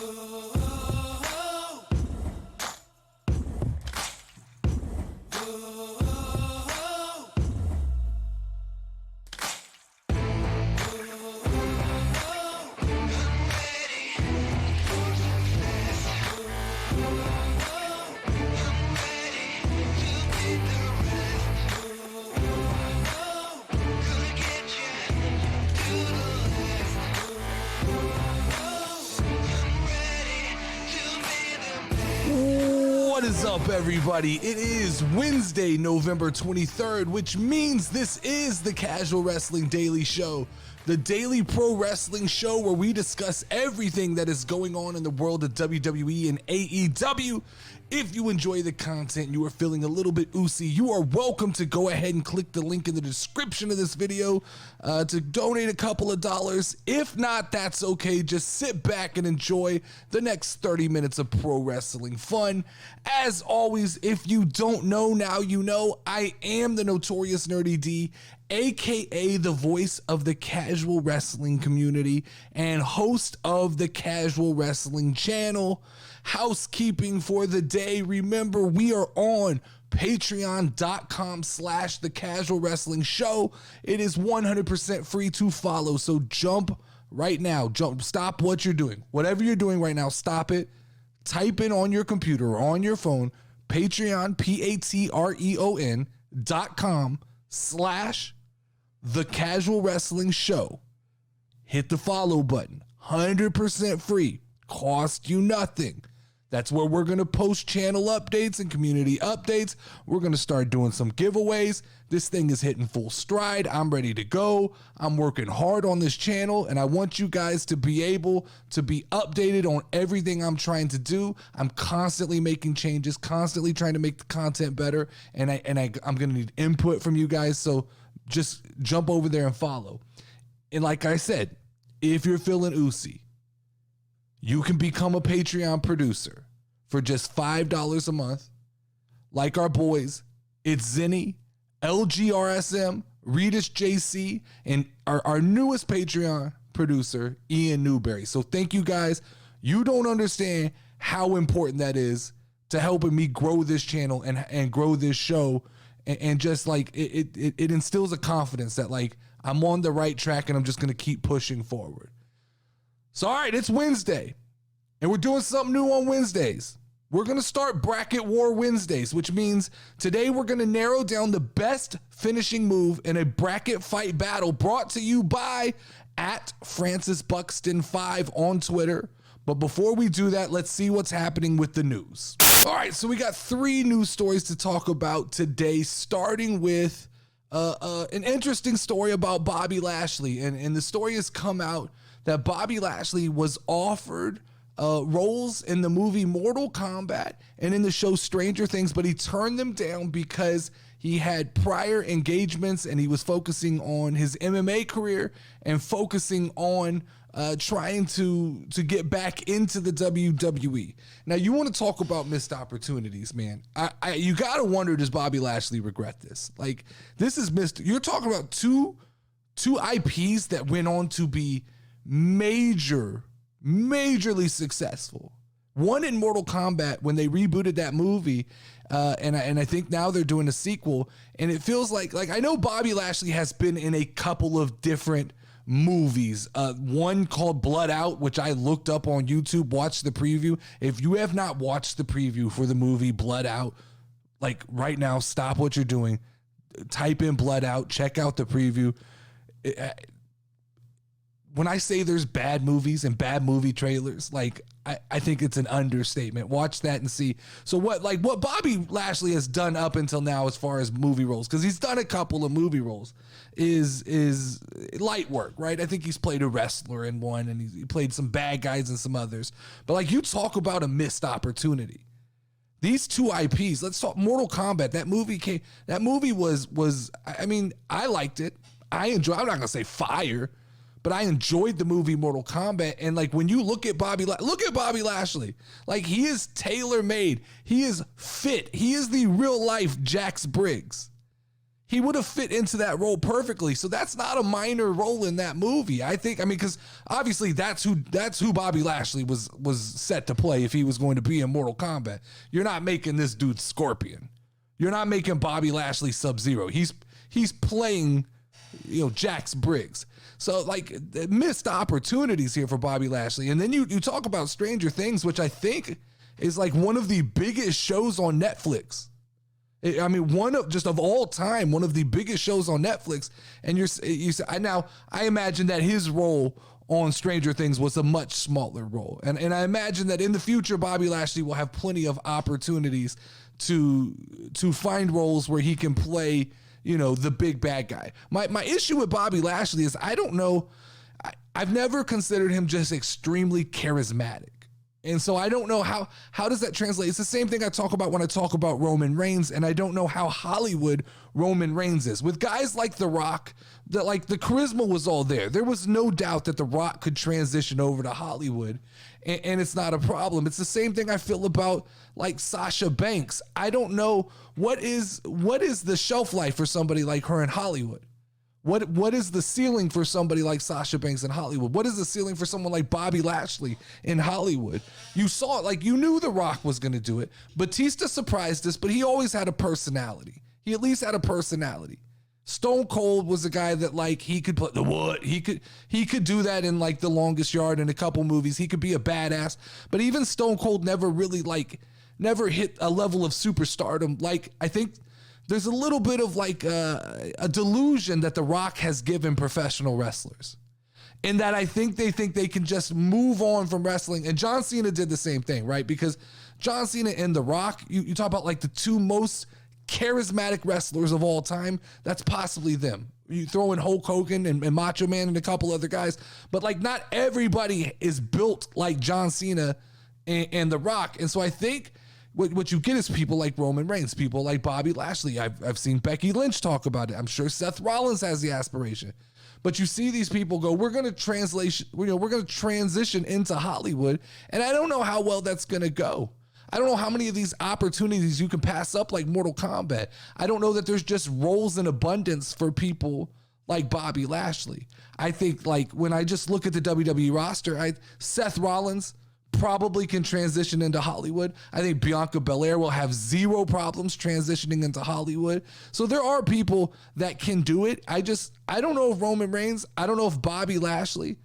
What is up, everybody? It is Wednesday, November 23rd, which means this is the Casual Wrestling Daily Show, the daily pro wrestling show where we discuss everything that is going on in the world of WWE and AEW. If you enjoy the content and you are feeling a little bit oozy, you are welcome to go ahead and click the link in the description of this video to donate a couple of dollars. If not, that's okay. Just sit back and enjoy the next 30 minutes of pro wrestling fun. As always, if you don't know, now you know. I am the Notorious Nerdy D, aka the voice of the casual wrestling community and host of the Casual Wrestling Channel. Housekeeping for the day. Remember, we are on patreon.com/the Casual Wrestling Show. It is 100% free to follow. So jump right now. Stop what you're doing. Whatever you're doing right now, stop it. Type in on your computer or on your phone, Patreon, patreon.com/the Casual Wrestling Show. Hit the follow button. 100% free. Cost you nothing. That's where we're going to post channel updates and community updates. We're going to start doing some giveaways. This thing is hitting full stride. I'm ready to go. I'm working hard on this channel, and I want you guys to be able to be updated on everything I'm trying to do. I'm constantly making changes, constantly trying to make the content better, and I'm going to need input from you guys, so just jump over there and follow. And like I said, if you're feeling oozy, you can become a Patreon producer for just $5 a month. Like our boys, it's Zinni, LGRSM, Redis JC, and our newest Patreon producer, Ian Newberry. So thank you guys. You don't understand how important that is to helping me grow this channel and grow this show. And just like it instills a confidence that like I'm on the right track and I'm just going to keep pushing forward. So, all right, it's Wednesday, and we're doing something new on Wednesdays. We're going to start Bracket War Wednesdays, which means today we're going to narrow down the best finishing move in a bracket fight battle brought to you by @FrancisBuxton5 on Twitter. But before we do that, let's see what's happening with the news. All right, so we got 3 news stories to talk about today, starting with an interesting story about Bobby Lashley. And the story has come out that Bobby Lashley was offered roles in the movie Mortal Kombat and in the show Stranger Things, but he turned them down because he had prior engagements and he was focusing on his MMA career and focusing on trying to get back into the WWE. Now, you want to talk about missed opportunities, man. You got to wonder, does Bobby Lashley regret this? Like, this is missed. You're talking about two IPs that went on to be majorly successful. One in Mortal Kombat when they rebooted that movie, and I think now they're doing a sequel. And it feels like I know Bobby Lashley has been in a couple of different movies. One called Blood Out, which I looked up on YouTube, watched the preview. If you have not watched the preview for the movie Blood Out, like right now, stop what you're doing, type in Blood Out, check out the preview. When I say there's bad movies and bad movie trailers, like I think it's an understatement. Watch that and see. So what Bobby Lashley has done up until now as far as movie roles, because he's done a couple of movie roles, is light work, right? I think he's played a wrestler in one, and he played some bad guys in some others. But like, you talk about a missed opportunity. These two IPs, let's talk Mortal Kombat. That movie was I mean, I liked it. I enjoyed, I'm not gonna say fire, but I enjoyed the movie Mortal Kombat. And like, when you look at Bobby Lashley, like, he is tailor-made. He is fit. He is the real life Jax Briggs. he would have fit into that role perfectly. So that's not a minor role in that movie. I mean, because obviously that's who Bobby Lashley was set to play if he was going to be in Mortal Kombat. You're not making this dude Scorpion. You're not making Bobby Lashley Sub-Zero. He's playing, Jax Briggs. So like missed opportunities here for Bobby Lashley. And then you talk about Stranger Things, which I think is like one of the biggest shows on Netflix. I mean, of all time, one of the biggest shows on Netflix. And I imagine that his role on Stranger Things was a much smaller role. And I imagine that in the future, Bobby Lashley will have plenty of opportunities to find roles where he can play, the big bad guy. My issue with Bobby Lashley is I don't know. I've never considered him just extremely charismatic. And so I don't know how does that translate? It's the same thing I talk about when I talk about Roman Reigns, and I don't know how Hollywood Roman Reigns is. With guys like The Rock, the charisma was all there. There was no doubt that The Rock could transition over to Hollywood, and it's not a problem. It's the same thing I feel about like Sasha Banks. I don't know what is the shelf life for somebody like her in Hollywood. What is the ceiling for somebody like Sasha Banks in Hollywood? What is the ceiling for someone like Bobby Lashley in Hollywood? You saw it, like you knew The Rock was going to do it. Batista surprised us, but he always had a personality. He at least had a personality. Stone Cold was a guy that like he could play the what? He could do that in like The Longest Yard in a couple movies. He could be a badass, but even Stone Cold never really never hit a level of superstardom. Like I think there's a little bit of like a delusion that The Rock has given professional wrestlers, in that I think they can just move on from wrestling. And John Cena did the same thing, right? Because John Cena and The Rock, you talk about like the two most charismatic wrestlers of all time. That's possibly them. You throw in Hulk Hogan and Macho Man and a couple other guys, but like not everybody is built like John Cena and The Rock. And so I think what you get is people like Roman Reigns, people like Bobby Lashley. I've seen Becky Lynch talk about it. I'm sure Seth Rollins has the aspiration. But you see these people go, we're going to transition into Hollywood, and I don't know how well that's going to go. I don't know how many of these opportunities you can pass up like Mortal Kombat. I don't know that there's just roles in abundance for people like Bobby Lashley. I think like when I just look at the WWE roster, Seth Rollins probably can transition into Hollywood. I think Bianca Belair will have zero problems transitioning into Hollywood. So there are people that can do it. I don't know if Roman Reigns, I don't know if Bobby Lashley,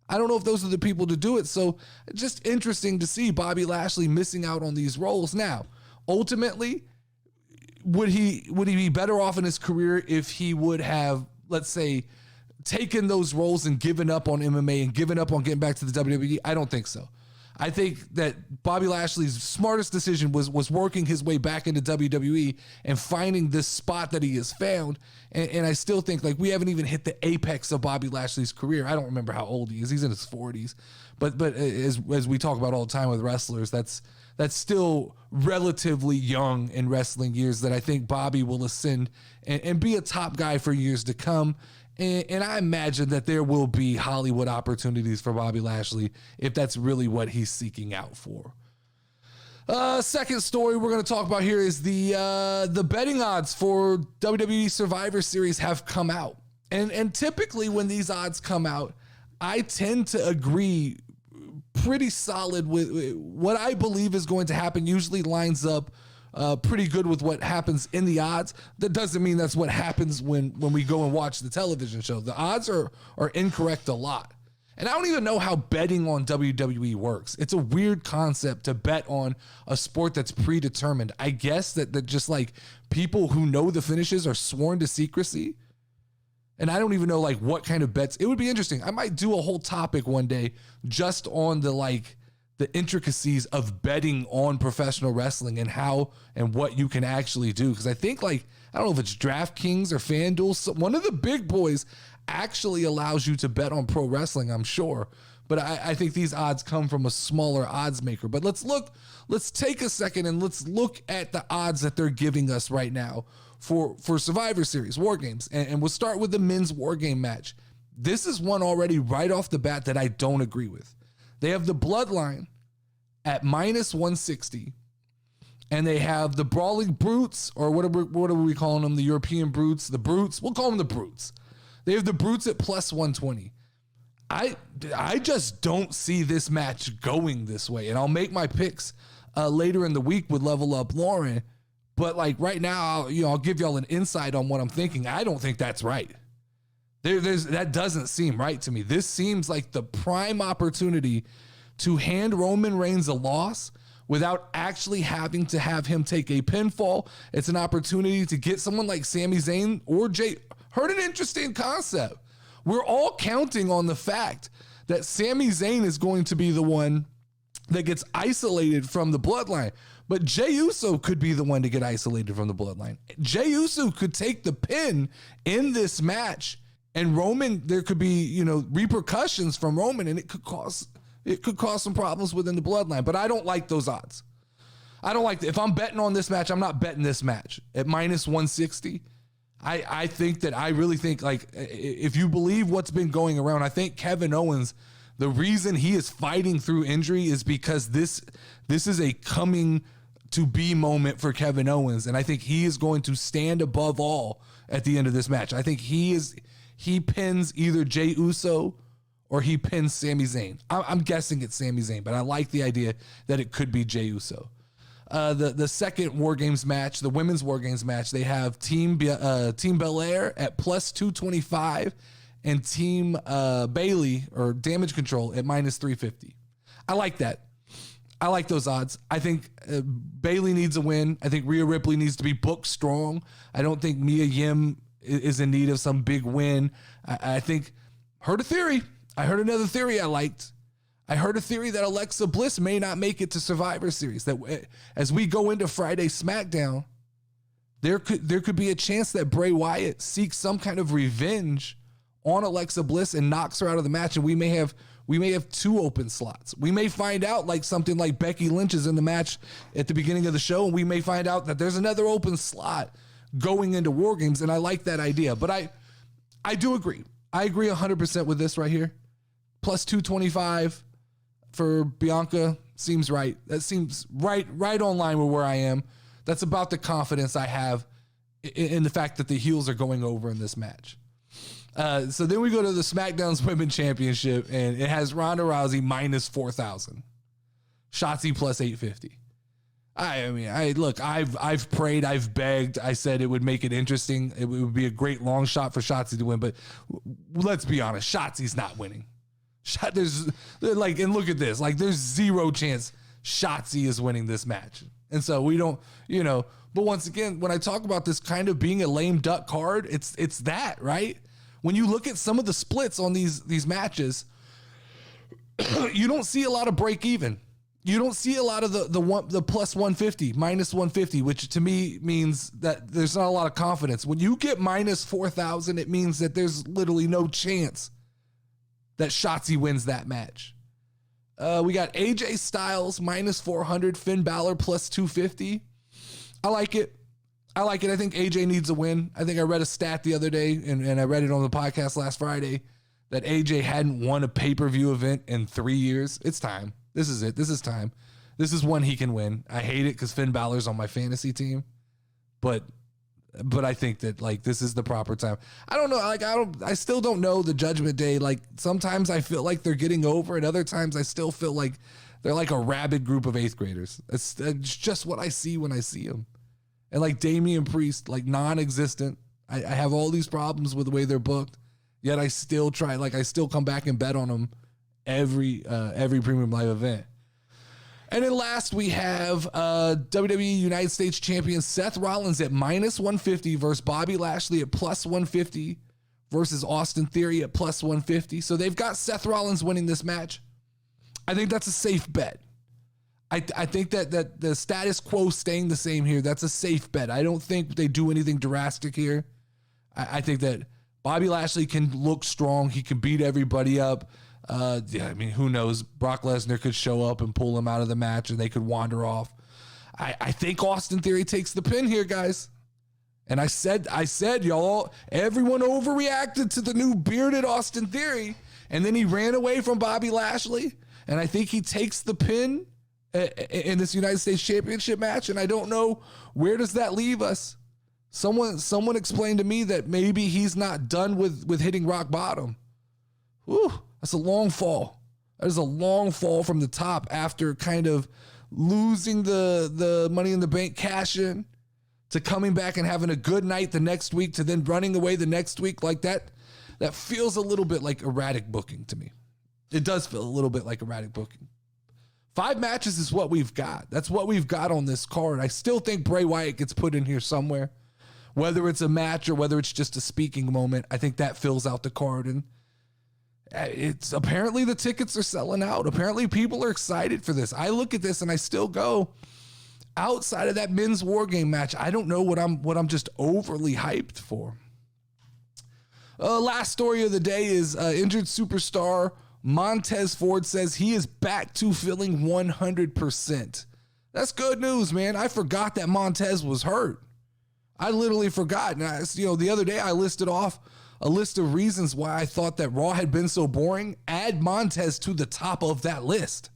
I don't know if those are the people to do it. So just interesting to see Bobby Lashley missing out on these roles. Now, ultimately, would he be better off in his career if he would have, let's say, taken those roles and given up on MMA and given up on getting back to the WWE? I don't think so. I think that Bobby Lashley's smartest decision was working his way back into WWE and finding this spot that he has found. And I still think like we haven't even hit the apex of Bobby Lashley's career. I don't remember how old he is. He's in his 40s. But as we talk about all the time with wrestlers, that's still relatively young in wrestling years, that I think Bobby will ascend and be a top guy for years to come. And I imagine that there will be Hollywood opportunities for Bobby Lashley if that's really what he's seeking out for. Second story we're going to talk about here is the betting odds for WWE Survivor Series have come out. And typically when these odds come out, I tend to agree pretty solid with what I believe is going to happen. Usually lines up pretty good with what happens in the odds. That doesn't mean that's what happens when we go and watch the television show. The odds are incorrect a lot. And I don't even know how betting on WWE works. It's a weird concept to bet on a sport that's predetermined. I guess that just like people who know the finishes are sworn to secrecy. And I don't even know like what kind of bets. It would be interesting. I might do a whole topic one day just on the intricacies of betting on professional wrestling and how and what you can actually do. Because I think I don't know if it's DraftKings or FanDuel. One of the big boys actually allows you to bet on pro wrestling, I'm sure. But I think these odds come from a smaller odds maker. But let's take a second and let's look at the odds that they're giving us right now for Survivor Series, War Games. And we'll start with the men's War Game match. This is one already right off the bat that I don't agree with. They have the Bloodline at minus 160 and they have the Brawling Brutes, or what are we calling them? The European Brutes, the Brutes. We'll call them the Brutes. They have the Brutes at plus 120. I just don't see this match going this way, and I'll make my picks later in the week with Level Up Lauren. But like right now, I'll give y'all an insight on what I'm thinking. I don't think that's right. That doesn't seem right to me. This seems like the prime opportunity to hand Roman Reigns a loss without actually having to have him take a pinfall. It's an opportunity to get someone like Sami Zayn or Jay. Heard an interesting concept. We're all counting on the fact that Sami Zayn is going to be the one that gets isolated from the bloodline. But Jey Uso could be the one to get isolated from the bloodline. Jey Uso could take the pin in this match, and Roman, there could be, repercussions from Roman, and it could cause some problems within the bloodline. But I don't like those odds. I don't like if I'm betting on this match, I'm not betting this match at minus 160. I think that I really think, like, if you believe what's been going around, I think Kevin Owens, the reason he is fighting through injury is because this is a coming to be moment for Kevin Owens. And I think he is going to stand above all at the end of this match. I think he pins either Jey Uso or he pins Sami Zayn. I'm guessing it's Sami Zayn, but I like the idea that it could be Jey Uso. The second War Games match, the women's War Games match, they have Team Belair at plus 225 and Team Bayley or Damage Control at minus 350. I like that. I like those odds. I think Bayley needs a win. I think Rhea Ripley needs to be booked strong. I don't think Mia Yim is in need of some big win. I think, heard a theory. I heard another theory I liked. I heard a theory that Alexa Bliss may not make it to Survivor Series. That as we go into Friday SmackDown, there could be a chance that Bray Wyatt seeks some kind of revenge on Alexa Bliss and knocks her out of the match, and we may have two open slots. We may find out like something like Becky Lynch is in the match at the beginning of the show, and we may find out that there's another open slot going into War Games, and I like that idea. But I do agree. I agree 100% with this right here. Plus 225 for Bianca seems right. That seems right on line with where I am. That's about the confidence I have in the fact that the heels are going over in this match. So then we go to the SmackDown's Women's Championship, and it has Ronda Rousey minus 4,000. Shotzi plus 850. I've prayed, I've begged. I said it would make it interesting. It would be a great long shot for Shotzi to win, but let's be honest, Shotzi's not winning. And look at this. Like, there's zero chance Shotzi is winning this match. And so we don't, but once again, when I talk about this kind of being a lame duck card, it's that, right? When you look at some of the splits on these matches, you don't see a lot of break even. You don't see a lot of the plus 150, minus 150, which to me means that there's not a lot of confidence. When you get minus 4,000, it means that there's literally no chance that Shotzi wins that match. We got AJ Styles minus 400, Finn Balor plus 250. I like it. I think AJ needs a win. I think I read a stat the other day, and I read it on the podcast last Friday, that AJ hadn't won a pay-per-view event in 3 years. It's time. This is it. This is time. This is one he can win. I hate it because Finn Balor's on my fantasy team, but I think that like this is the proper time. I don't know. I still don't know the Judgment Day. Like sometimes I feel like they're getting over, and other times I still feel like they're like a rabid group of 8th graders. It's just what I see when I see them. And like Damian Priest, like non-existent. I have all these problems with the way they're booked, yet I still try. Like I still come back and bet on them every Premium Live event. And then last we have WWE United States Champion Seth Rollins at minus 150 versus Bobby Lashley at plus 150 versus Austin Theory at plus 150. So they've got Seth Rollins winning this match. I think that's a safe bet. I think that the status quo staying the same here, that's a safe bet. I don't think they do anything drastic here. I think that Bobby Lashley can look strong. He can beat everybody up. Who knows? Brock Lesnar could show up and pull him out of the match, and they could wander off. I think Austin Theory takes the pin here, guys. And I said, y'all, everyone overreacted to the new bearded Austin Theory, and then he ran away from Bobby Lashley, and I think he takes the pin in this United States Championship match, and I don't know where does that leave us. Someone explained to me that maybe he's not done with hitting rock bottom. Whew, that's a long fall. That is a long fall from the top after kind of losing the Money in the Bank cash in to coming back and having a good night the next week to then running away the next week like that. That feels a little bit like erratic booking to me. It does feel a little bit like erratic booking. 5 matches is what we've got. That's what we've got on this card. I still think Bray Wyatt gets put in here somewhere. Whether it's a match or whether it's just a speaking moment, I think that fills out the card. And it's apparently the tickets are selling out. Apparently people are excited for this. I look at this and I still go, outside of that men's war game match, I don't know what I'm just overly hyped for. Last story of the day is injured superstar Montez Ford says he is back to feeling 100%. That's good news, man. I forgot that Montez was hurt. I literally forgot. And the other day I listed off a list of reasons why I thought that Raw had been so boring. Add Montez to the top of that list.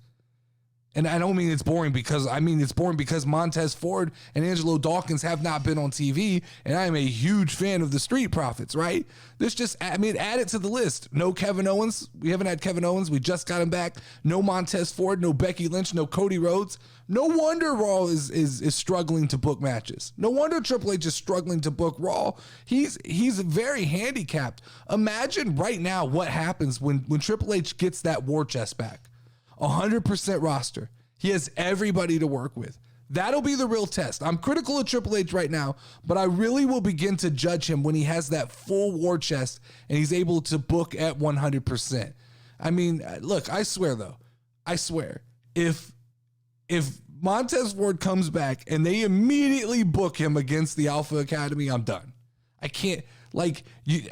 And I don't mean it's boring because it's boring because Montez Ford and Angelo Dawkins have not been on TV, and I am a huge fan of the Street Profits, right? Add it to the list. No Kevin Owens. We haven't had Kevin Owens. We just got him back. No Montez Ford, no Becky Lynch, no Cody Rhodes. No wonder Raw is struggling to book matches. No wonder Triple H is struggling to book Raw. He's very handicapped. Imagine right now what happens when Triple H gets that war chest back. 100% roster. He has everybody to work with. That'll be the real test. I'm critical of Triple H right now, but I really will begin to judge him when he has that full war chest and he's able to book at 100%. Look, I swear, if Montez Ford comes back and they immediately book him against the Alpha Academy, I'm done. I can't.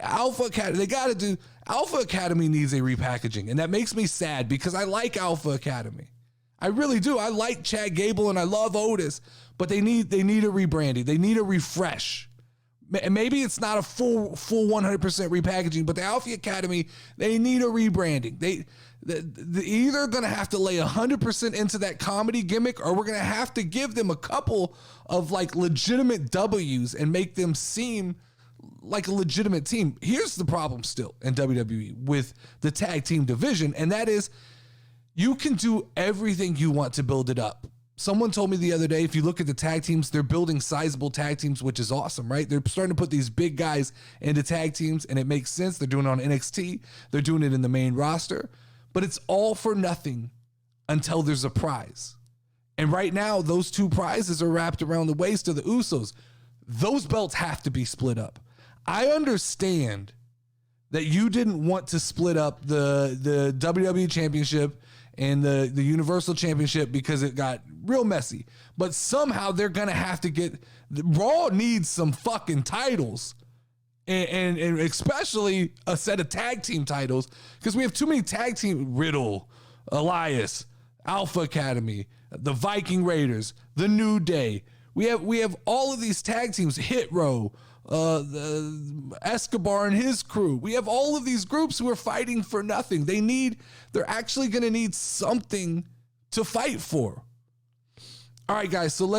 Alpha Academy, Alpha Academy needs a repackaging, and that makes me sad because I like Alpha Academy. I really do. I like Chad Gable and I love Otis, but they need a rebranding. They need a refresh. Maybe it's not a full 100% repackaging, but the Alpha Academy, they need a rebranding. They're either going to have to lay 100% into that comedy gimmick, or we're going to have to give them a couple of legitimate W's and make them seem like a legitimate team. Here's the problem still in WWE with the tag team division, and that is you can do everything you want to build it up. Someone told me the other day, if you look at the tag teams, they're building sizable tag teams, which is awesome, right? They're starting to put these big guys into tag teams, and it makes sense. They're doing it on NXT. They're doing it in the main roster, but it's all for nothing until there's a prize. And right now, those 2 prizes are wrapped around the waist of the Usos. Those belts have to be split up. I understand that you didn't want to split up the WWE Championship and the Universal Championship because it got real messy. But somehow they're going to have to get... Raw needs some fucking titles. And especially a set of tag team titles, because we have too many tag team... Riddle, Elias, Alpha Academy, the Viking Raiders, the New Day. We have all of these tag teams, Hit Row, the Escobar and his crew. We have all of these groups who are fighting for nothing. They're actually going to need something to fight for. All right, guys, so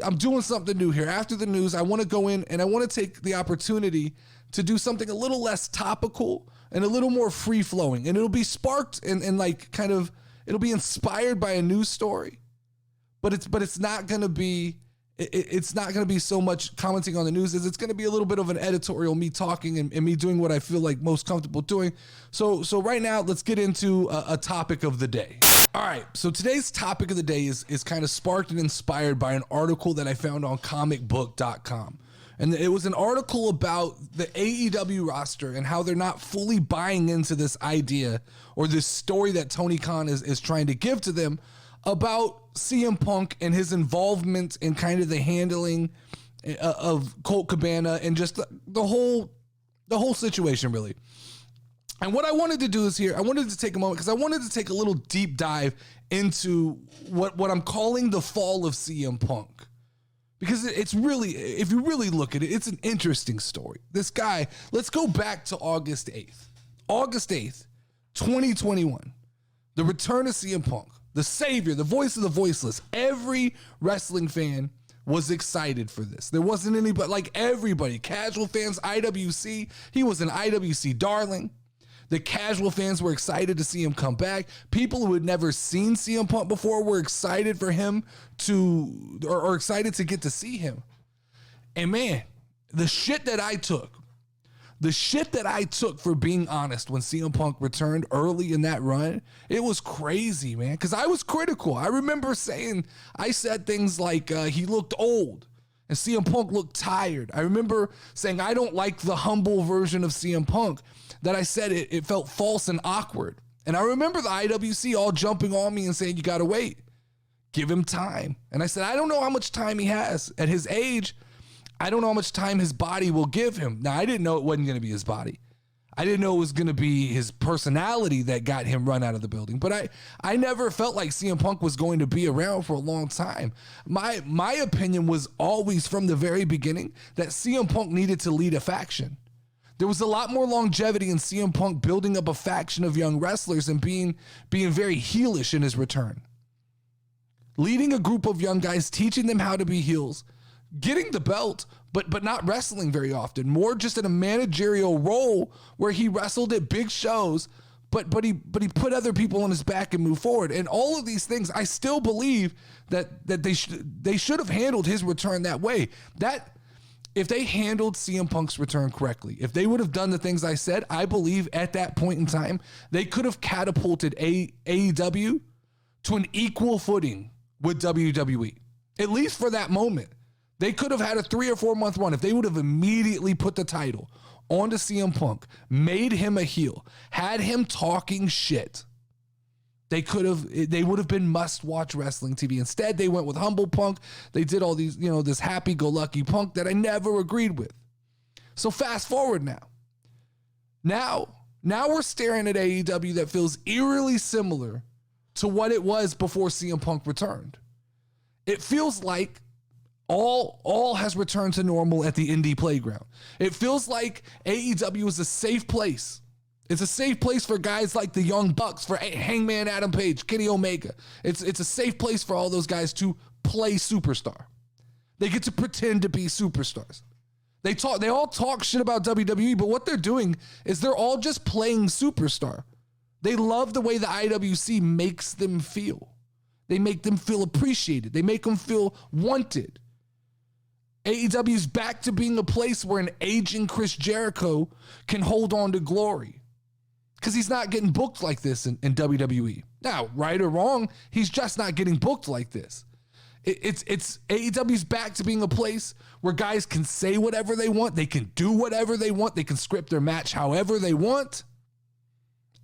I'm doing something new here. After the news, I want to go in and I want to take the opportunity to do something a little less topical and a little more free flowing. And it'll be sparked and it'll be inspired by a news story, but it's not going to be, it's not going to be so much commenting on the news as it's going to be a little bit of an editorial, me talking and me doing what I feel like most comfortable doing. So right now, let's get into a topic of the day. All right, so today's topic of the day is kind of sparked and inspired by an article that I found on comicbook.com. And it was an article about the AEW roster and how they're not fully buying into this idea or this story that Tony Khan is trying to give to them about CM Punk and his involvement in kind of the handling of Colt Cabana and just the whole situation, really. And what I wanted to do is I wanted to take a moment because I wanted to take a little deep dive into what I'm calling the fall of CM Punk. Because it's really, if you really look at it, it's an interesting story. This guy, let's go back to August 8th. August 8th, 2021. The return of CM Punk. the savior, the voice of the voiceless. Every wrestling fan was excited for this. There wasn't anybody, like everybody, casual fans, IWC, he was an IWC darling. The casual fans were excited to see him come back. People who had never seen CM Punk before were excited for him to, or excited to get to see him. And man, the shit that I took for being honest when CM Punk returned early in that run, it was crazy, man, because I was critical. I remember I said things like he looked old and CM Punk looked tired. I remember saying I don't like the humble version of CM Punk, that I said it felt false and awkward. And I remember the IWC all jumping on me and saying, you got to wait, give him time. And I said, I don't know how much time he has at his age. I don't know how much time his body will give him. Now, I didn't know it wasn't going to be his body. I didn't know it was going to be his personality that got him run out of the building. But I never felt like CM Punk was going to be around for a long time. My opinion was always from the very beginning that CM Punk needed to lead a faction. There was a lot more longevity in CM Punk building up a faction of young wrestlers and being very heelish in his return. Leading a group of young guys, teaching them how to be heels, getting the belt, but not wrestling very often, more just in a managerial role where he wrestled at big shows, but he put other people on his back and moved forward. And all of these things, I still believe that they should have handled his return that way. That if they handled CM Punk's return correctly, if they would have done the things I said, I believe at that point in time, they could have catapulted AEW to an equal footing with WWE, at least for that moment. They could have had a 3 or 4 month run if they would have immediately put the title onto CM Punk, made him a heel, had him talking shit. They would have been must-watch wrestling TV. Instead, they went with humble Punk. They did all these, this happy-go-lucky Punk that I never agreed with. So fast forward now. Now we're staring at AEW that feels eerily similar to what it was before CM Punk returned. It feels like all has returned to normal at the indie playground. It feels like AEW is a safe place. It's a safe place for guys like the Young Bucks, for Hangman Adam Page, Kenny Omega. It's a safe place for all those guys to play superstar. They get to pretend to be superstars. They all talk shit about WWE, but what they're doing is they're all just playing superstar. They love the way the IWC makes them feel. They make them feel appreciated. They make them feel wanted. AEW is back to being a place where an aging Chris Jericho can hold on to glory, because he's not getting booked like this in WWE. Now, right or wrong, he's just not getting booked like this. It's AEW's back to being a place where guys can say whatever they want. They can do whatever they want. They can script their match however they want.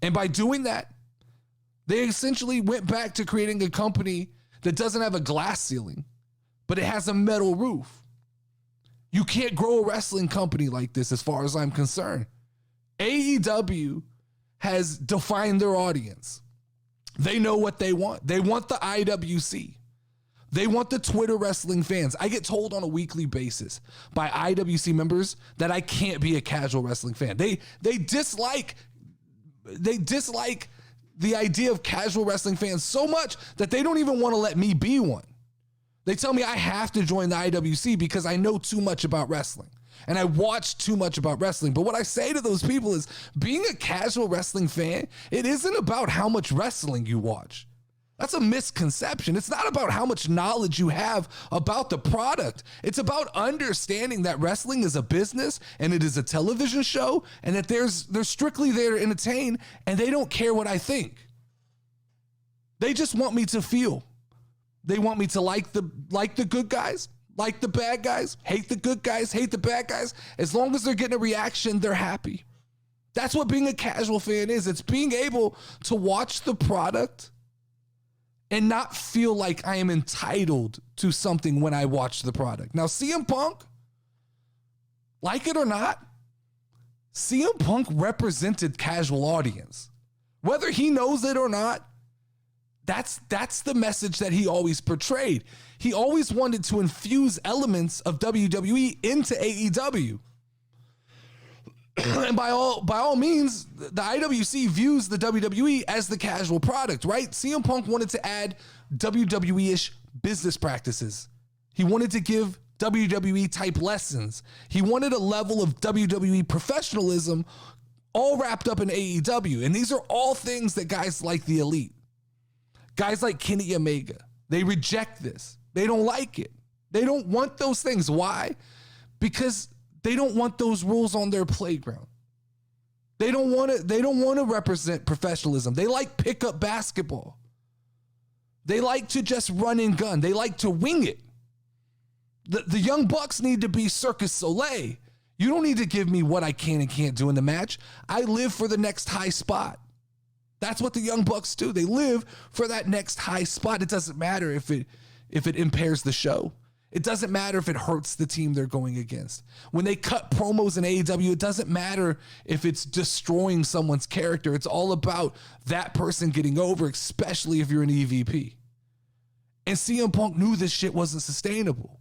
And by doing that, they essentially went back to creating a company that doesn't have a glass ceiling, but it has a metal roof. You can't grow a wrestling company like this as far as I'm concerned. AEW has defined their audience. They know what they want. They want the IWC. They want the Twitter wrestling fans. I get told on a weekly basis by IWC members that I can't be a casual wrestling fan. They dislike the idea of casual wrestling fans so much that they don't even want to let me be one. They tell me I have to join the IWC because I know too much about wrestling and I watch too much about wrestling. But what I say to those people is, being a casual wrestling fan, it isn't about how much wrestling you watch. That's a misconception. It's not about how much knowledge you have about the product. It's about understanding that wrestling is a business and it is a television show, and that they're strictly there to entertain, and they don't care what I think. They just want me to feel. They want me to like the good guys, like the bad guys, hate the good guys, hate the bad guys. As long as they're getting a reaction, they're happy. That's what being a casual fan is. It's being able to watch the product and not feel like I am entitled to something when I watch the product. Now, CM Punk, like it or not, CM Punk represented casual audience. Whether he knows it or not, that's the message that he always portrayed. He always wanted to infuse elements of WWE into AEW. And by all means, the IWC views the WWE as the casual product, right? CM Punk wanted to add WWE-ish business practices. He wanted to give WWE type lessons. He wanted a level of WWE professionalism all wrapped up in AEW. And these are all things that guys like the Elite, guys like Kenny Omega, they reject this. They don't like it. They don't want those things. Why? Because they don't want those rules on their playground. They don't want to represent professionalism. They like pickup basketball. They like to just run and gun. They like to wing it. The Young Bucks need to be Circus Soleil. You don't need to give me what I can and can't do in the match. I live for the next high spot. That's what the Young Bucks do. They live for that next high spot. It doesn't matter if it impairs the show. It doesn't matter if it hurts the team they're going against. When they cut promos in AEW, it doesn't matter if it's destroying someone's character. It's all about that person getting over, especially if you're an EVP. And CM Punk knew this shit wasn't sustainable.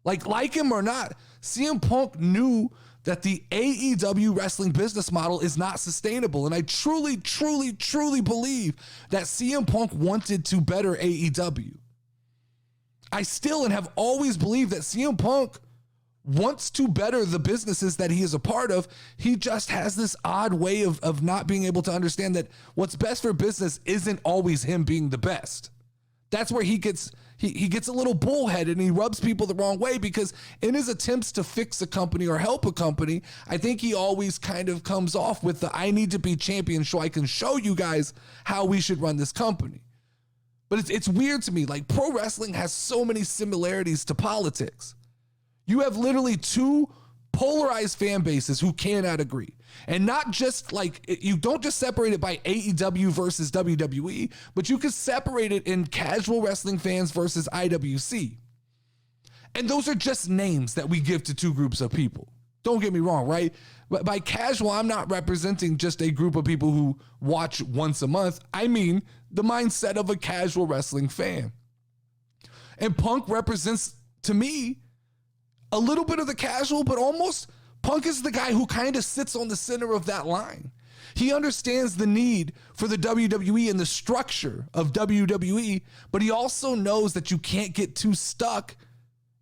Like him or not, CM Punk knew that the AEW wrestling business model is not sustainable. And I truly, truly, truly believe that CM Punk wanted to better AEW. I still and have always believed that CM Punk wants to better the businesses that he is a part of. He just has this odd way of not being able to understand that what's best for business isn't always him being the best. That's where he gets a little bullheaded and he rubs people the wrong way, because in his attempts to fix a company or help a company, I think he always kind of comes off with the I need to be champion so I can show you guys how we should run this company. But it's weird to me. Like, pro wrestling has so many similarities to politics. You have literally two polarized fan bases who cannot agree. And not just like, you don't just separate it by AEW versus WWE, but you can separate it in casual wrestling fans versus IWC. And those are just names that we give to two groups of people. Don't get me wrong, right? But by casual, I'm not representing just a group of people who watch once a month. I mean the mindset of a casual wrestling fan. And Punk represents, to me, a little bit of the casual, but almost Punk is the guy who kind of sits on the center of that line. He understands the need for the WWE and the structure of WWE, but he also knows that you can't get too stuck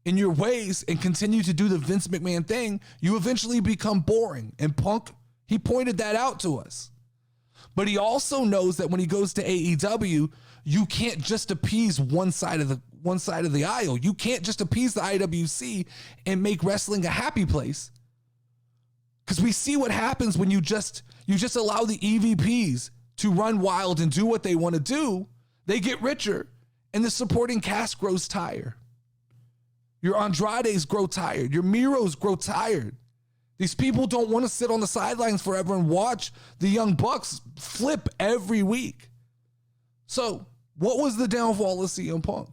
in your ways and continue to do the Vince McMahon thing. You eventually become boring. And Punk, he pointed that out to us. But he also knows that when he goes to AEW, you can't just appease one side of the aisle. You can't just appease the IWC and make wrestling a happy place. Because we see what happens when you just allow the EVPs to run wild and do what they want to do. They get richer and the supporting cast grows tired. Your Andrades grow tired. Your Miros grow tired. These people don't want to sit on the sidelines forever and watch the Young Bucks flip every week. So what was the downfall of CM Punk?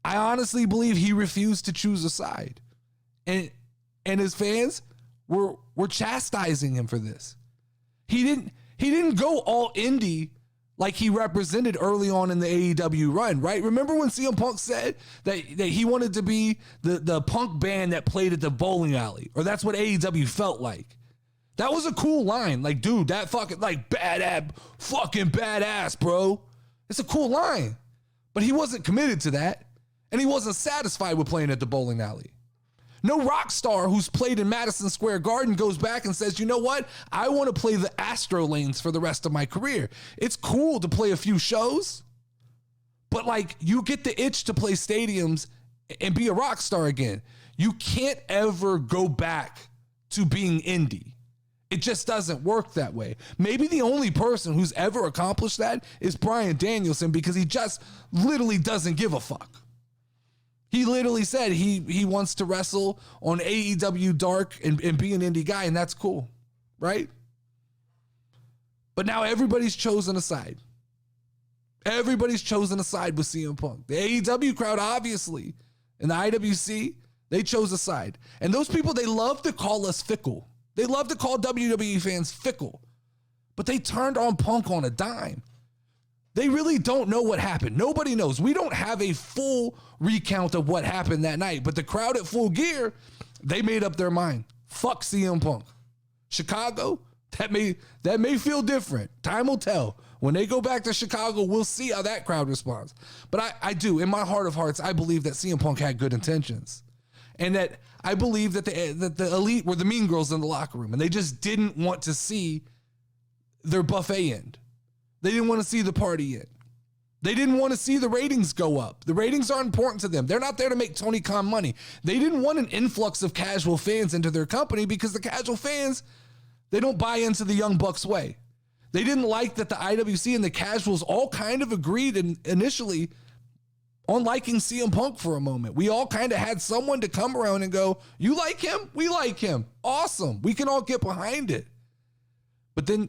I honestly believe he refused to choose a side. And his fans were chastising him for this. He didn't go all indie like he represented early on in the AEW run, right? Remember when CM Punk said that he wanted to be the punk band that played at the bowling alley, or that's what AEW felt like. That was a cool line. Like, dude, that fucking fucking badass, bro. It's a cool line. But he wasn't committed to that, and he wasn't satisfied with playing at the bowling alley. No rock star who's played in Madison Square Garden goes back and says, you know what? I want to play the Astro lanes for the rest of my career. It's cool to play a few shows, but like, you get the itch to play stadiums and be a rock star again. You can't ever go back to being indie. It just doesn't work that way. Maybe the only person who's ever accomplished that is Bryan Danielson, because he just literally doesn't give a fuck. He literally said he wants to wrestle on AEW Dark and be an indie guy, and that's cool, right? But now everybody's chosen a side. Everybody's chosen a side with CM Punk. The AEW crowd, obviously, and the IWC, they chose a side. And those people, they love to call us fickle. They love to call WWE fans fickle. But they turned on Punk on a dime. They really don't know what happened. Nobody knows. We don't have a full recount of what happened that night, but the crowd at Full Gear, they made up their mind. Fuck CM Punk. Chicago, that may feel different. Time will tell. When they go back to Chicago, we'll see how that crowd responds. But I do, in my heart of hearts, I believe that CM Punk had good intentions. And that I believe that the Elite were the mean girls in the locker room. And they just didn't want to see their buffet end. They didn't want to see the party end. They didn't want to see the ratings go up. The ratings are important to them. They're not there to make Tony Khan money. They didn't want an influx of casual fans into their company because the casual fans, they don't buy into the Young Bucks way. They didn't like that the IWC and the casuals all kind of agreed initially on liking CM Punk for a moment. We all kind of had someone to come around and go, you like him? We like him. Awesome. We can all get behind it. But then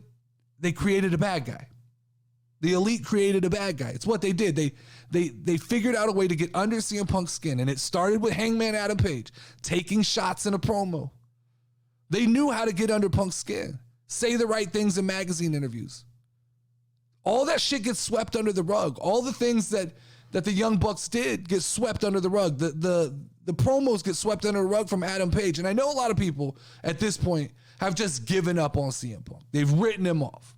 they created a bad guy. The Elite created a bad guy. It's what they did. They figured out a way to get under CM Punk's skin, and it started with Hangman Adam Page taking shots in a promo. They knew how to get under Punk's skin, say the right things in magazine interviews. All that shit gets swept under the rug. All the things that the Young Bucks did get swept under the rug. The promos get swept under the rug from Adam Page. And I know a lot of people at this point have just given up on CM Punk. They've written him off.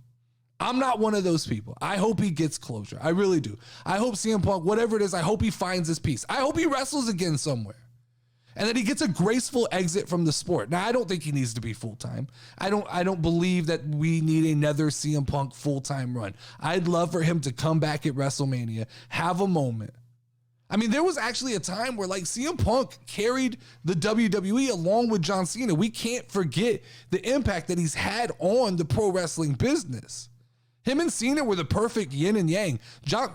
I'm not one of those people. I hope he gets closure. I really do. I hope CM Punk, whatever it is, I hope he finds his peace. I hope he wrestles again somewhere. And that he gets a graceful exit from the sport. Now, I don't think he needs to be full-time. I don't believe that we need another CM Punk full-time run. I'd love for him to come back at WrestleMania, have a moment. I mean, there was actually a time where like CM Punk carried the WWE along with John Cena. We can't forget the impact that he's had on the pro wrestling business. Him and Cena were the perfect yin and yang.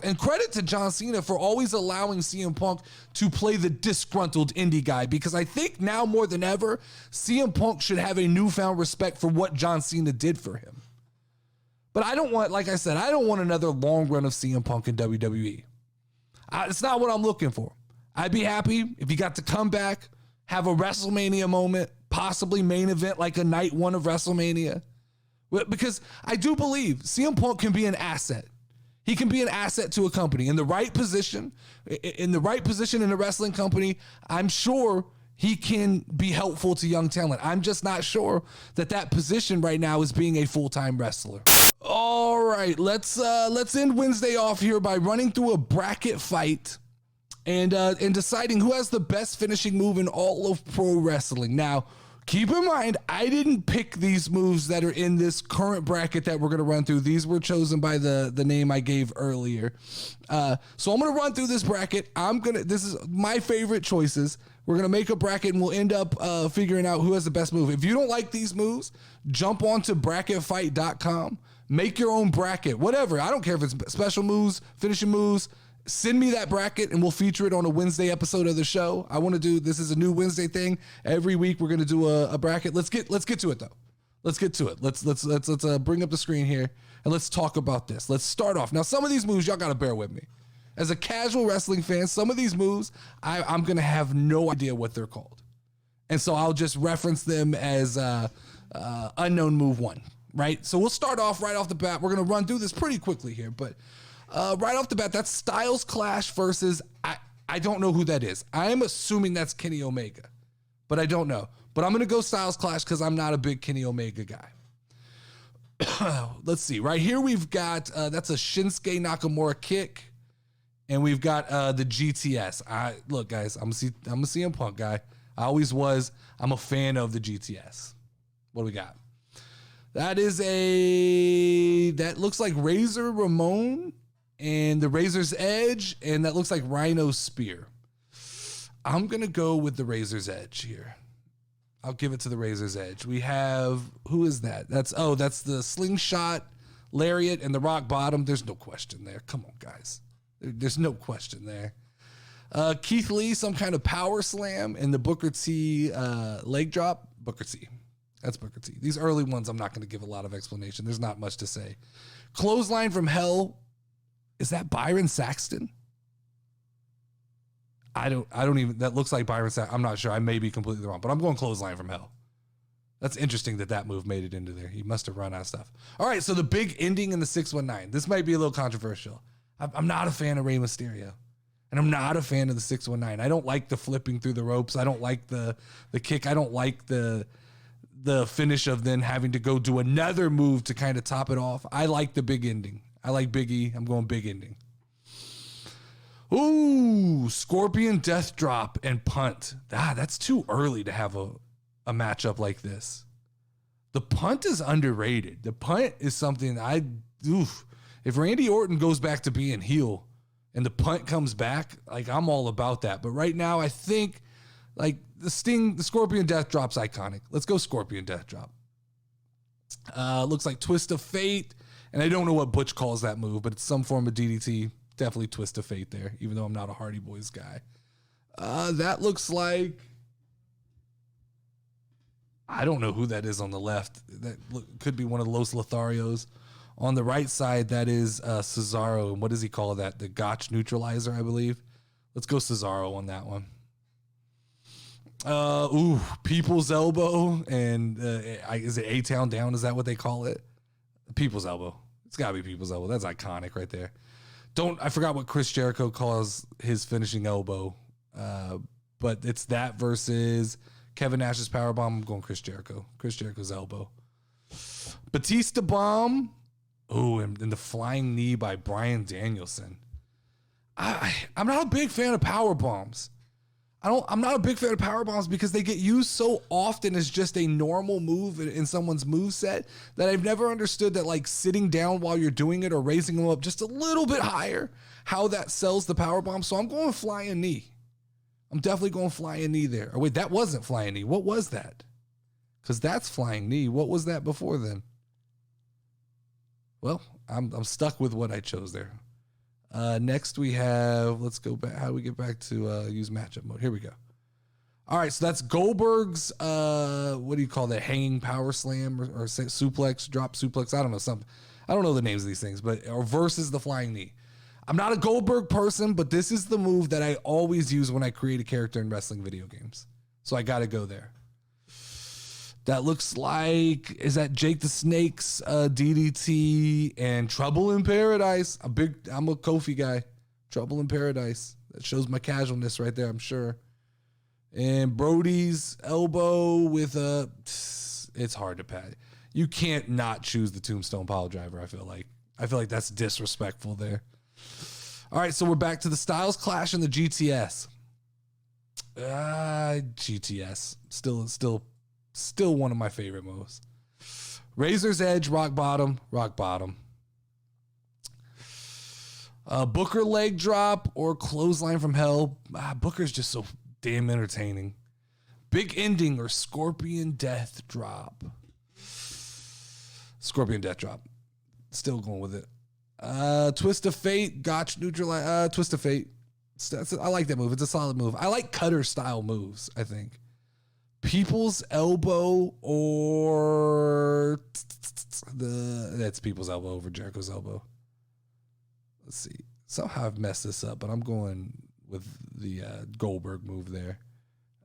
And credit to John Cena for always allowing CM Punk to play the disgruntled indie guy, because I think now more than ever, CM Punk should have a newfound respect for what John Cena did for him. But I don't want, like I said, I don't want another long run of CM Punk in WWE. It's not what I'm looking for. I'd be happy if he got to come back, have a WrestleMania moment, possibly main event like a night one of WrestleMania. Because I do believe CM Punk can be an asset. He can be an asset to a company in the right position, in the wrestling company. I'm sure he can be helpful to young talent. I'm just not sure that position right now is being a full-time wrestler. All right, let's end Wednesday off here by running through a bracket fight and deciding who has the best finishing move in all of pro wrestling. Now, keep in mind, I didn't pick these moves that are in this current bracket that we're going to run through. These were chosen by the name I gave earlier. So I'm going to run through this bracket. This is my favorite choices. We're going to make a bracket and we'll end up figuring out who has the best move. If you don't like these moves, jump onto bracketfight.com. Make your own bracket, whatever. I don't care if it's special moves, finishing moves. Send me that bracket and we'll feature it on a Wednesday episode of the show. I want to do, this is a new Wednesday thing. Every week we're going to do a bracket. Let's get to it though. Let's get to it. Let's bring up the screen here and let's talk about this. Let's start off. Now, some of these moves, y'all got to bear with me. As a casual wrestling fan, some of these moves, I'm going to have no idea what they're called. And so I'll just reference them as unknown move one, right? So we'll start off right off the bat. We're going to run through this pretty quickly here, but right off the bat, that's Styles Clash versus, I don't know who that is. I'm assuming that's Kenny Omega, but I don't know. But I'm going to go Styles Clash because I'm not a big Kenny Omega guy. Let's see. Right here we've got, that's a Shinsuke Nakamura kick. And we've got the GTS. Look, guys, I'm a CM Punk guy. I always was. I'm a fan of the GTS. What do we got? That looks like Razor Ramon and the Razor's Edge, and that looks like Rhino Spear. I'm going to go with the Razor's Edge here. I'll give it to the Razor's Edge. We have, who is that? That's the Slingshot, Lariat, and the Rock Bottom. There's no question there. Come on, guys. There's no question there. Keith Lee, some kind of power slam, and the Booker T leg drop. Booker T. That's Booker T. These early ones, I'm not going to give a lot of explanation. There's not much to say. Clothesline from Hell. Is that Byron Saxton? I don't even, that looks like Byron Saxton. I'm not sure. I may be completely wrong, but I'm going Clothesline from Hell. That's interesting that move made it into there. He must have run out of stuff. All right, so the big ending in the 619. This might be a little controversial. I'm not a fan of Rey Mysterio, and I'm not a fan of the 619. I don't like the flipping through the ropes. I don't like the kick. I don't like the the finish of then having to go do another move to kind of top it off. I like the big ending. I like Big E. I'm going big ending. Ooh, Scorpion Death Drop and punt. That's too early to have a matchup like this. The punt is underrated. The punt is something if Randy Orton goes back to being heel and the punt comes back, like, I'm all about that. But right now, I think like the Scorpion Death Drop's iconic. Let's go Scorpion Death Drop. Looks like Twist of Fate. And I don't know what Butch calls that move, but it's some form of DDT. Definitely Twist of Fate there, even though I'm not a Hardy Boys guy. That looks like, I don't know who that is on the left. That could be one of the Los Lotharios. On the right side, that is Cesaro. And what does he call that? The Gotch Neutralizer, I believe. Let's go Cesaro on that one. People's Elbow. And is it A-Town Down? Is that what they call it? People's Elbow. It's got to be People's Elbow. That's iconic right there. I forgot what Chris Jericho calls his finishing elbow. But it's that versus Kevin Nash's powerbomb. I'm going Chris Jericho. Chris Jericho's elbow. Batista Bomb. Oh, and the flying knee by Bryan Danielson. I'm not a big fan of power bombs. I'm not a big fan of power bombs because they get used so often as just a normal move in someone's move set that I've never understood that, like, sitting down while you're doing it or raising them up just a little bit higher, how that sells the power bomb. So I'm going flying knee. I'm definitely going flying knee there. Or wait, that wasn't flying knee. What was that? Because that's flying knee. What was that before then? Well, I'm stuck with what I chose there. Next we have, let's go back. How do we get back to use matchup mode? Here we go. All right, so that's Goldberg's, what do you call that? Hanging power slam or suplex, drop suplex. I don't know, something. I don't know the names of these things, or versus the flying knee. I'm not a Goldberg person, but this is the move that I always use when I create a character in wrestling video games. So I got to go there. That looks like, is that Jake the Snake's DDT and Trouble in Paradise? I'm a Kofi guy. Trouble in Paradise. That shows my casualness right there, I'm sure. And Brody's elbow with it's hard to pat. You can't not choose the Tombstone Pile Driver, I feel like. I feel like that's disrespectful there. All right, so we're back to the Styles Clash and the GTS. GTS. Still one of my favorite moves. Razor's Edge, rock bottom. Booker leg drop or clothesline from hell. Booker's just so damn entertaining. Big ending or Scorpion Death Drop. Scorpion Death Drop. Still going with it. Twist of Fate, Gotch neutralize. Twist of Fate. I like that move. It's a solid move. I like cutter style moves, I think. People's Elbow or that's People's Elbow over Jericho's elbow. Let's see. Somehow I've messed this up, but I'm going with the Goldberg move there.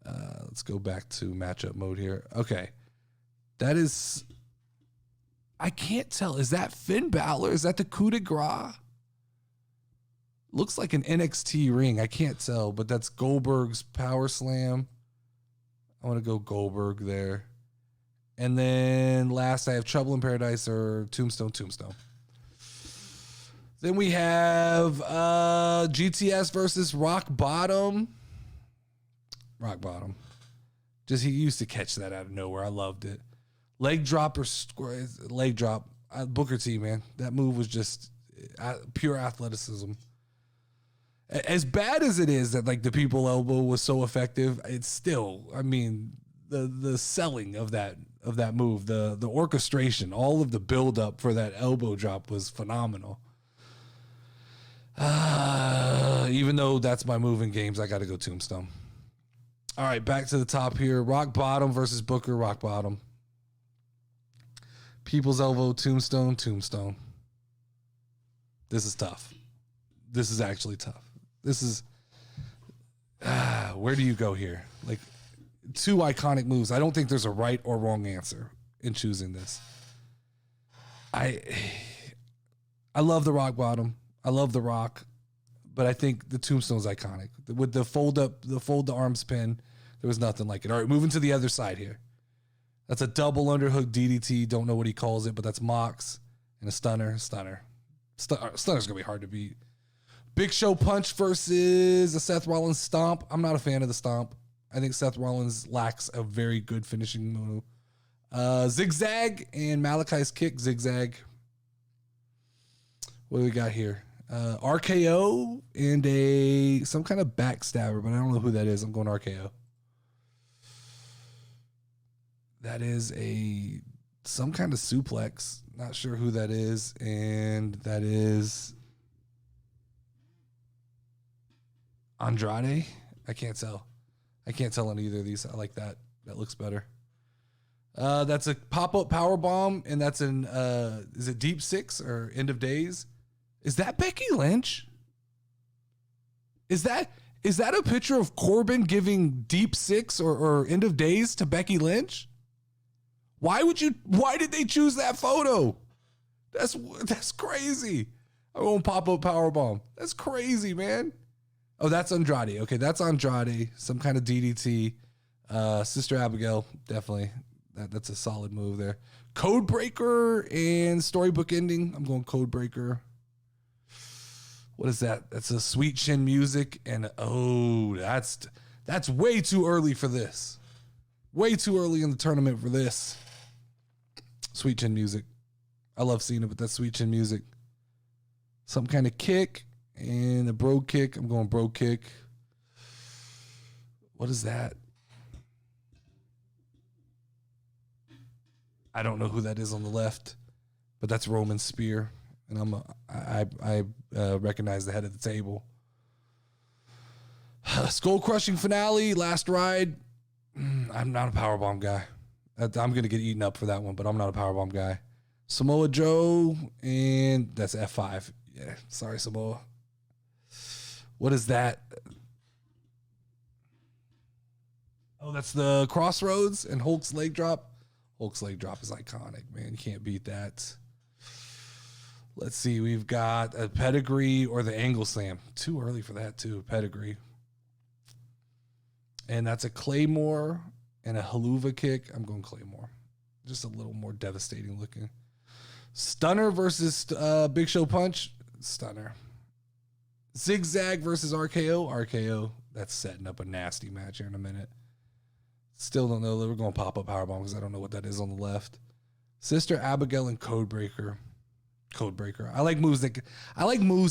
Let's go back to matchup mode here. Okay. That is, I can't tell. Is that Finn Balor? Is that the coup de grace? Looks like an NXT ring. I can't tell, but that's Goldberg's power slam. I want to go Goldberg there. And then last I have Trouble in Paradise or Tombstone. Then we have GTS versus Rock Bottom. Just he used to catch that out of nowhere. I loved it. Leg drop. Booker T, man. That move was just pure athleticism. As bad as it is that, like, the people elbow was so effective, it's still, I mean, the selling of that move, the orchestration, all of the build up for that elbow drop was phenomenal. Even though that's my move in games, I got to go Tombstone. All right, back to the top here. Rock Bottom versus Booker, Rock Bottom. People's Elbow, Tombstone. This is tough. This is actually tough. This is, where do you go here? Like, two iconic moves. I don't think there's a right or wrong answer in choosing this. I love the Rock Bottom. I love the Rock, but I think the Tombstone's iconic. With the fold the arms pin, there was nothing like it. All right, moving to the other side here. That's a double underhook DDT. Don't know what he calls it, but that's Mox. And a stunner. Stunner's going to be hard to beat. Big Show punch versus a Seth Rollins stomp. I'm not a fan of the stomp. I think Seth Rollins lacks a very good finishing move. Zigzag and Malachi's kick. Zigzag. What do we got here? RKO and some kind of backstabber, but I don't know who that is. I'm going RKO. That is some kind of suplex. Not sure who that is. And that is Andrade. I can't tell. I can't tell on either of these. I like that. That looks better. That's a pop-up power bomb, and that's is it Deep Six or End of Days? Is that Becky Lynch? Is that a picture of Corbin giving Deep Six or End of Days to Becky Lynch? Why did they choose that photo? That's crazy. I won't pop-up power bomb. That's crazy, man. Oh, that's Andrade. Okay, that's Andrade. Some kind of DDT. Sister Abigail, definitely. That's a solid move there. Code Breaker and Storybook Ending. I'm going Code Breaker. What is that? That's a Sweet Chin Music. And that's way too early for this. Way too early in the tournament for this. Sweet Chin Music. I love seeing it, but that's Sweet Chin Music. Some kind of kick. And a bro kick. I'm going bro kick. What is that? I don't know who that is on the left, but that's Roman Spear. And I recognize the head of the table. Skull Crushing Finale, Last Ride. I'm not a powerbomb guy. I'm going to get eaten up for that one, but I'm not a powerbomb guy. Samoa Joe, and that's F5. Yeah, sorry, Samoa. What is that? Oh, that's the Crossroads and Hulk's leg drop. Hulk's leg drop is iconic, man. You can't beat that. Let's see. We've got a Pedigree or the Angle Slam. Too early for that, too. Pedigree. And that's a Claymore and a Haluva kick. I'm going Claymore. Just a little more devastating looking. Stunner versus Big Show punch. Stunner. Zigzag versus RKO. RKO. That's setting up a nasty match here in a minute. Still don't know. We're going to pop up powerbomb because I don't know what that is on the left. Sister Abigail and Codebreaker. Codebreaker. I like moves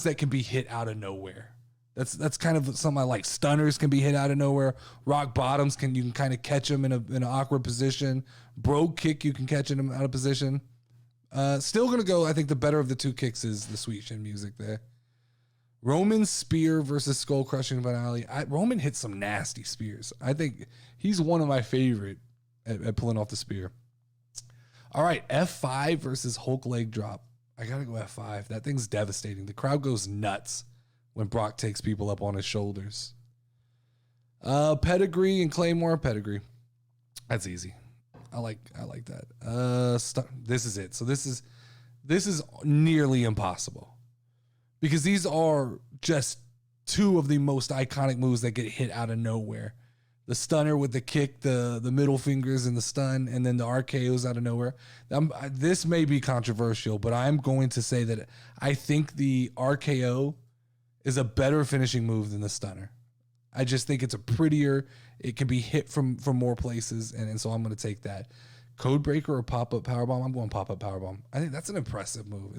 that can be hit out of nowhere. That's kind of something I like. Stunners can be hit out of nowhere. Rock bottoms you can kind of catch them in an awkward position. Brogue kick, you can catch them out of position. Still gonna go. I think the better of the two kicks is the Sweet Chin Music there. Roman Spear versus Skull Crushing Finale. Roman hits some nasty spears. I think he's one of my favorite at pulling off the spear. All right, F5 versus Hulk leg drop. I gotta go F5. That thing's devastating. The crowd goes nuts when Brock takes people up on his shoulders. Pedigree and Claymore. Pedigree. That's easy. I like that. This is it. So this is nearly impossible because these are just two of the most iconic moves that get hit out of nowhere. The stunner with the kick, the middle fingers and the stun, and then the RKOs out of nowhere. This may be controversial, but I'm going to say that I think the RKO is a better finishing move than the stunner. I just think it's a prettier. It can be hit from more places, and so I'm going to take that. Codebreaker or pop-up powerbomb? I'm going pop-up powerbomb. I think that's an impressive move.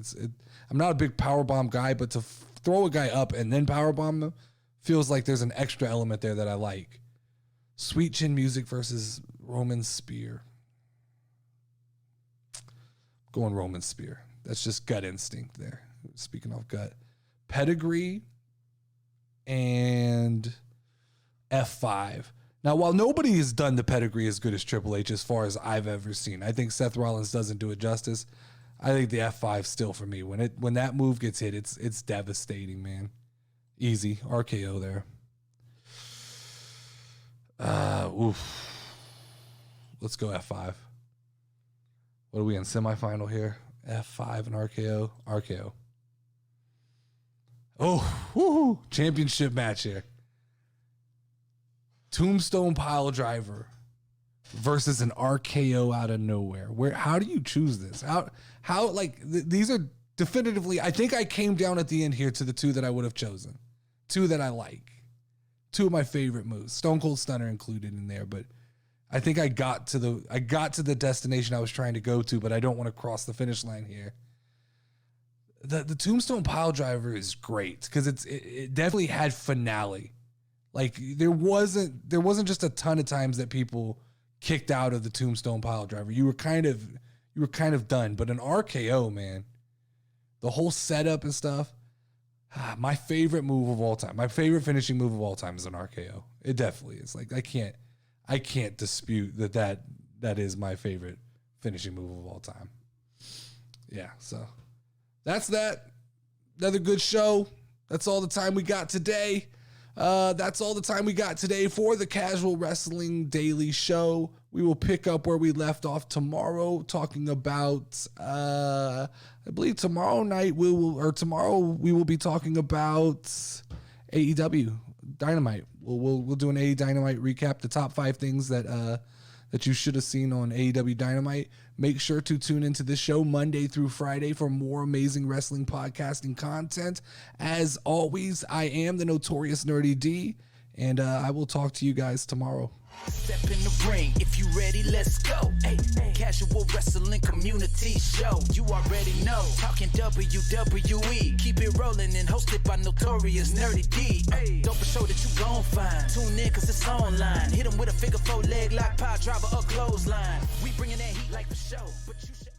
I'm not a big powerbomb guy, but to throw a guy up and then powerbomb him feels like there's an extra element there that I like. Sweet Chin Music versus Roman Spear. Going Roman Spear. That's just gut instinct there. Speaking of gut. Pedigree and F5. Now, while nobody has done the pedigree as good as Triple H as far as I've ever seen, I think Seth Rollins doesn't do it justice. I think the F5 still for me. When that move gets hit, it's devastating, man. Easy. RKO there. Oof. Let's go F5. What are we in semifinal here? F5 and RKO. RKO. Oh, woohoo. Championship match here. Tombstone Pile Driver versus an RKO out of nowhere? How do you choose this? How like these are definitively, I think I came down at the end here to the two that I would have chosen. Two that I like. Two of my favorite moves. Stone Cold Stunner included in there, but I think I got to the destination I was trying to go to, but I don't want to cross the finish line here. The Tombstone Piledriver is great because it definitely had finale. Like there wasn't just a ton of times that people kicked out of the Tombstone Piledriver. You were kind of done. But an RKO, man, the whole setup and stuff. My favorite move of all time, my favorite finishing move of all time is an RKO. It definitely is. Like I can't dispute that is my favorite finishing move of all time. Yeah, so that's that. Another good show. That's all the time we got today. That's all the time we got today for the Casual Wrestling Daily Show. We will pick up where we left off tomorrow, talking about, I believe tomorrow we will be talking about AEW Dynamite. We'll do an AEW Dynamite recap, the top 5 things that you should have seen on AEW Dynamite. Make sure to tune into this show Monday through Friday for more amazing wrestling podcasting content. As always, I am the Notorious Nerdy D, and I will talk to you guys tomorrow. Step in the ring, if you ready, let's go. Hey, Casual Wrestling Community Show. You already know, talking WWE. Keep it rolling and hosted by Notorious Nerdy D. Don't be sure that you gon' find. Tune in cause it's online. Hit 'em with a figure 4 leg lock, pile driver or clothesline. We bringing that heat like for show, but you should